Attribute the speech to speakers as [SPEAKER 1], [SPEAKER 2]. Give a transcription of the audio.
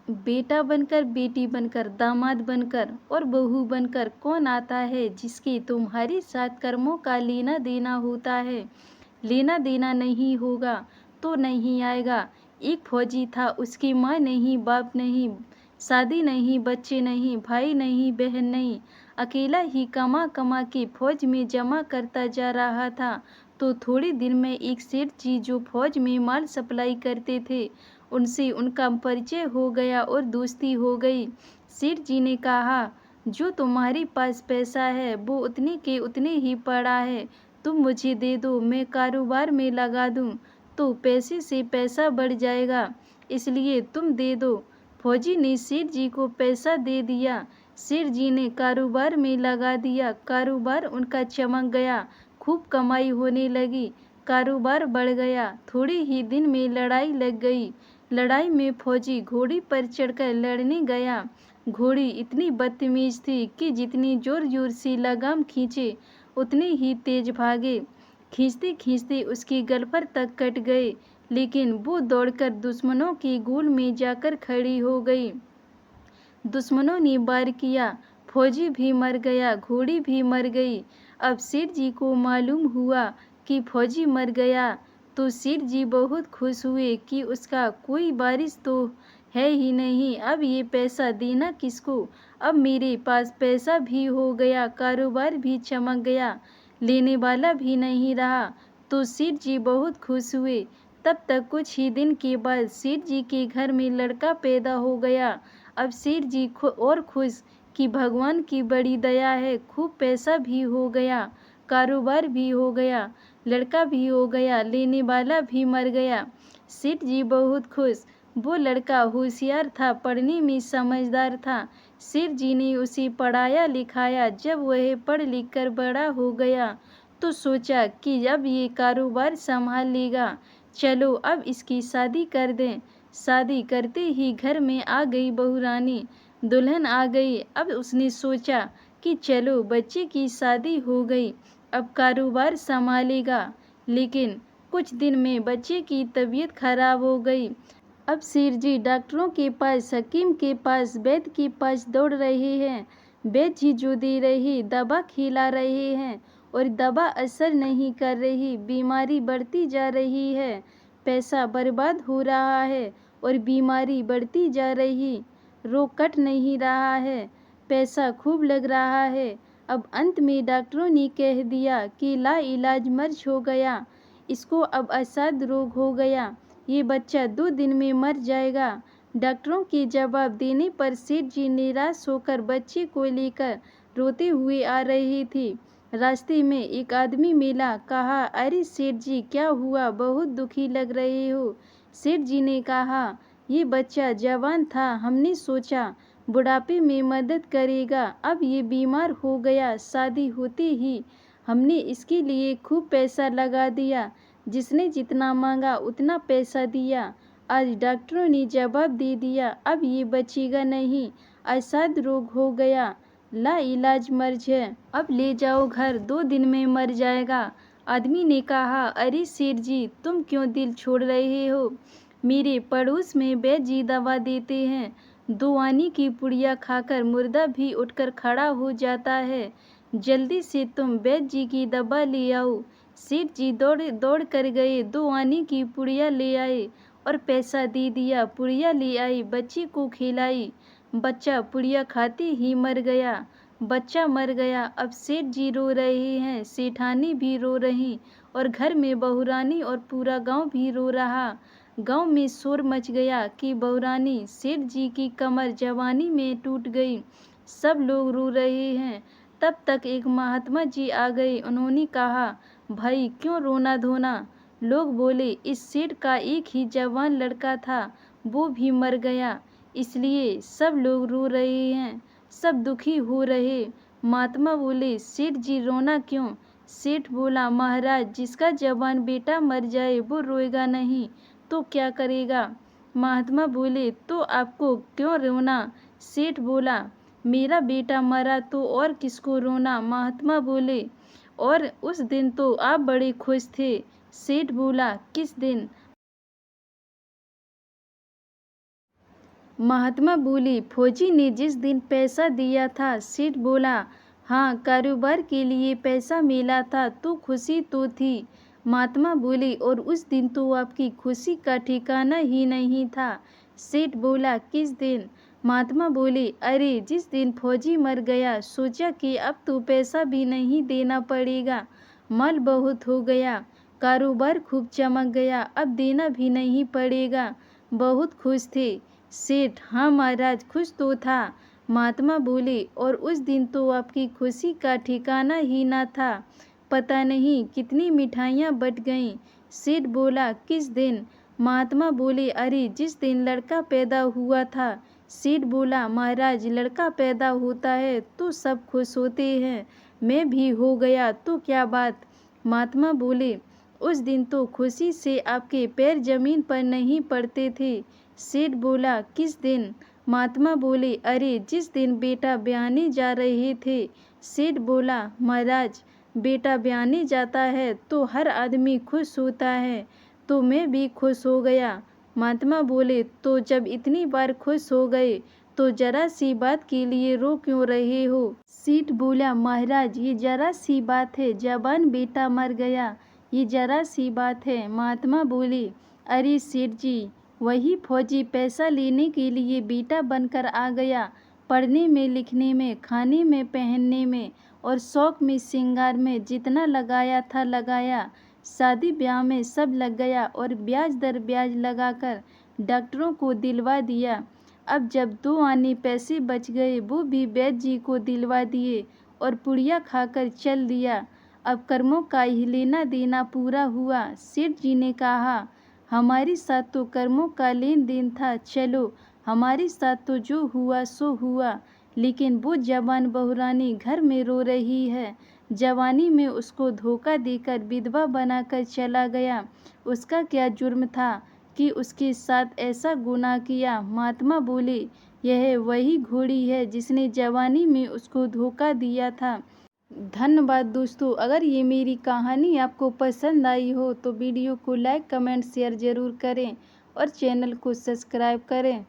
[SPEAKER 1] बेटा बनकर, बेटी बनकर, दामाद बनकर और बहू बनकर कौन आता है जिसके तुम्हारे साथ कर्मों का लेना देना होता है। लेना देना नहीं होगा तो नहीं आएगा। एक फौजी था, उसकी माँ नहीं, बाप नहीं, शादी नहीं, बच्चे नहीं, भाई नहीं, बहन नहीं, अकेला ही कमा कमा के फौज में जमा करता जा रहा था। तो थोड़े दिन में एक सेठ जी जो फौज में माल सप्लाई करते थे, उनसे उनका परिचय हो गया और दोस्ती हो गई। सेठ जी ने कहा, जो तुम्हारे पास पैसा है वो उतने के उतने ही पड़ा है, तुम मुझे दे दो, मैं कारोबार में लगा दूं तो पैसे से पैसा बढ़ जाएगा, इसलिए तुम दे दो। फौजी ने सेठ जी को पैसा दे दिया। सेठ जी ने कारोबार में लगा दिया। कारोबार उनका चमक गया, खूब कमाई होने लगी, कारोबार बढ़ गया। थोड़े ही दिन में लड़ाई लग गई। लड़ाई में फौजी घोड़ी पर चढ़कर लड़ने गया। घोड़ी इतनी बदतमीज थी कि जितनी जोर जोर से लगाम खींचे उतने ही तेज भागे। खींचते खींचते उसके गल पर तक कट गए, लेकिन वो दौड़कर दुश्मनों के गोल में जाकर खड़ी हो गई। दुश्मनों ने वार किया, फौजी भी मर गया, घोड़ी भी मर गई। अब सेठ जी को मालूम हुआ कि फौजी मर गया तो सेठ जी बहुत खुश हुए कि उसका कोई वारिस तो है ही नहीं। अब ये पैसा देना किसको? अब मेरे पास पैसा भी हो गया, कारोबार भी चमक गया, लेने वाला भी नहीं रहा। तो सेठ जी बहुत खुश हुए। तब तक कुछ ही दिन के बाद सेठ जी के घर में लड़का पैदा हो गया। अब सेठ जी और खुश कि भगवान की बड़ी दया है, खूब पैसा भी हो गया, कारोबार भी हो गया, लड़का भी हो गया, लेने वाला भी मर गया। सेठ जी बहुत खुश। वो लड़का होशियार था, पढ़ने में समझदार था। सेठ जी ने उसे पढ़ाया लिखाया। जब वह पढ़ लिख कर बड़ा हो गया तो सोचा कि अब ये कारोबार संभाल लेगा, चलो अब इसकी शादी कर दें। शादी करते ही घर में आ गई बहुरानी, दुल्हन आ गई। अब उसने सोचा कि चलो बच्चे की शादी हो गई, अब कारोबार संभालेगा। लेकिन कुछ दिन में बच्चे की तबीयत खराब हो गई। अब सेठ जी डॉक्टरों के पास, हकीम के पास, वैद्य के पास दौड़ रहे हैं। वैद्य जी जो दे रहे दवा खिला रहे हैं और दवा असर नहीं कर रही, बीमारी बढ़ती जा रही है। पैसा बर्बाद हो रहा है और बीमारी बढ़ती जा रही, रोग कट नहीं रहा है, पैसा खूब लग रहा है। अब अंत में डॉक्टरों ने कह दिया कि लाइलाज मर्ज हो गया, इसको अब असाध्य रोग हो गया, ये बच्चा 2 दिन में मर जाएगा। डॉक्टरों के जवाब देने पर सेठ जी निराश होकर बच्चे को लेकर रोते हुए आ रहे थे। रास्ते में एक आदमी मिला। कहा, अरे सेठ जी क्या हुआ, बहुत दुखी लग रहे हो। सेठ जी ने कहा, ये बच्चा जवान था, हमने सोचा बुढ़ापे में मदद करेगा, अब ये बीमार हो गया। शादी होते ही हमने इसके लिए खूब पैसा लगा दिया, जिसने जितना मांगा उतना पैसा दिया। आज डॉक्टरों ने जवाब दे दिया, अब ये बचेगा नहीं, असाध्य रोग हो गया, लाइलाज मर्ज है, अब ले जाओ घर, 2 दिन में मर जाएगा। आदमी ने कहा, अरे सेठ जी तुम क्यों दिल छोड़ रहे हो, मेरे पड़ोस में वैद्य जी दवा देते हैं, 2 आने की पुड़िया खाकर मुर्दा भी उठकर खड़ा हो जाता है, जल्दी से तुम वैद्य जी की दवा ले आओ। सेठ जी दौड़ दौड़ कर गए, 2 आने की पुड़िया ले आए और पैसा दे दिया। पुड़िया ले आई, बच्चे को खिलाई, बच्चा पुड़िया खाते ही मर गया। बच्चा मर गया। अब सेठ जी रो रहे हैं, सेठानी भी रो रही और घर में बहुरानी और पूरा गांव भी रो रहा। गांव में शोर मच गया कि बहुरानी सेठ जी की कमर जवानी में टूट गई। सब लोग रो रहे हैं। तब तक एक महात्मा जी आ गए। उन्होंने कहा, भाई क्यों रोना धोना। लोग बोले, इस सेठ का एक ही जवान लड़का था, वो भी मर गया, इसलिए सब लोग रो रहे हैं, सब दुखी हो रहे। महात्मा बोले, सेठ जी रोना क्यों। सेठ बोला, महाराज जिसका जवान बेटा मर जाए वो रोएगा नहीं तो क्या करेगा। महात्मा बोले, तो आपको क्यों रोना। सेठ बोला, मेरा बेटा मरा तो और किसको रोना। महात्मा बोले, और उस दिन तो आप बड़े खुश थे। सेठ बोला, किस दिन। महात्मा बोले, फौजी ने जिस दिन पैसा दिया था। सेठ बोला, हाँ, कारोबार के लिए पैसा मिला था तो खुशी तो थी। महात्मा बोले, और उस दिन तो आपकी खुशी का ठिकाना ही नहीं था। सेठ बोला, किस दिन? महात्मा बोले, अरे जिस दिन फौजी मर गया, सोचा कि अब तो पैसा भी नहीं देना पड़ेगा, माल बहुत हो गया, कारोबार खूब चमक गया, अब देना भी नहीं पड़ेगा। बहुत खुश थे। सेठ, हाँ महाराज, खुश तो था। महात्मा बोले, और उस दिन तो आपकी खुशी का ठिकाना ही ना था, पता नहीं कितनी मिठाइयाँ बट गईं। सेठ बोला, किस दिन? महात्मा बोले, अरे जिस दिन लड़का पैदा हुआ था। सेठ बोला, महाराज, लड़का पैदा होता है तो सब खुश होते हैं, मैं भी हो गया तो क्या बात? महात्मा बोले, उस दिन तो खुशी से आपके पैर जमीन पर नहीं पड़ते थे। सेठ बोला, किस दिन? महात्मा बोले, अरे जिस दिन बेटा ब्याहने जा रहे थे। सेठ बोला, महाराज, बेटा ब्याहने जाता है तो हर आदमी खुश होता है, तो मैं भी खुश हो गया। महात्मा बोले, तो जब इतनी बार खुश हो गए तो जरा सी बात के लिए रो क्यों रहे हो? सेठ बोला, महाराज, ये जरा सी बात है, जवान बेटा मर गया, ये जरा सी बात है। महात्मा बोले, अरे सेठ जी, वही फौजी पैसा लेने के लिए बेटा बनकर आ गया, पढ़ने में, लिखने में, खाने में, पहनने में और शौक में, श्रृंगार में जितना लगाया था लगाया, शादी ब्याह में सब लग गया और ब्याज दर ब्याज लगाकर डॉक्टरों को दिलवा दिया। अब जब 2 आने पैसे बच गए वो भी वैद्य जी को दिलवा दिए और पुड़िया खाकर चल दिया। अब कर्मों का ही लेना देना पूरा हुआ। सेठ जी ने कहा, हमारे साथ तो कर्मों का लेन देन था, चलो, हमारे साथ तो जो हुआ सो हुआ, लेकिन वो जवान बहुरानी घर में रो रही है। जवानी में उसको धोखा देकर विधवा बनाकर चला गया, उसका क्या जुर्म था कि उसके साथ ऐसा गुनाह किया? महात्मा बोले, यह वही घोड़ी है जिसने जवानी में उसको धोखा दिया था। धन्यवाद दोस्तों। अगर ये मेरी कहानी आपको पसंद आई हो तो वीडियो को लाइक, कमेंट, शेयर ज़रूर करें और चैनल को सब्सक्राइब करें।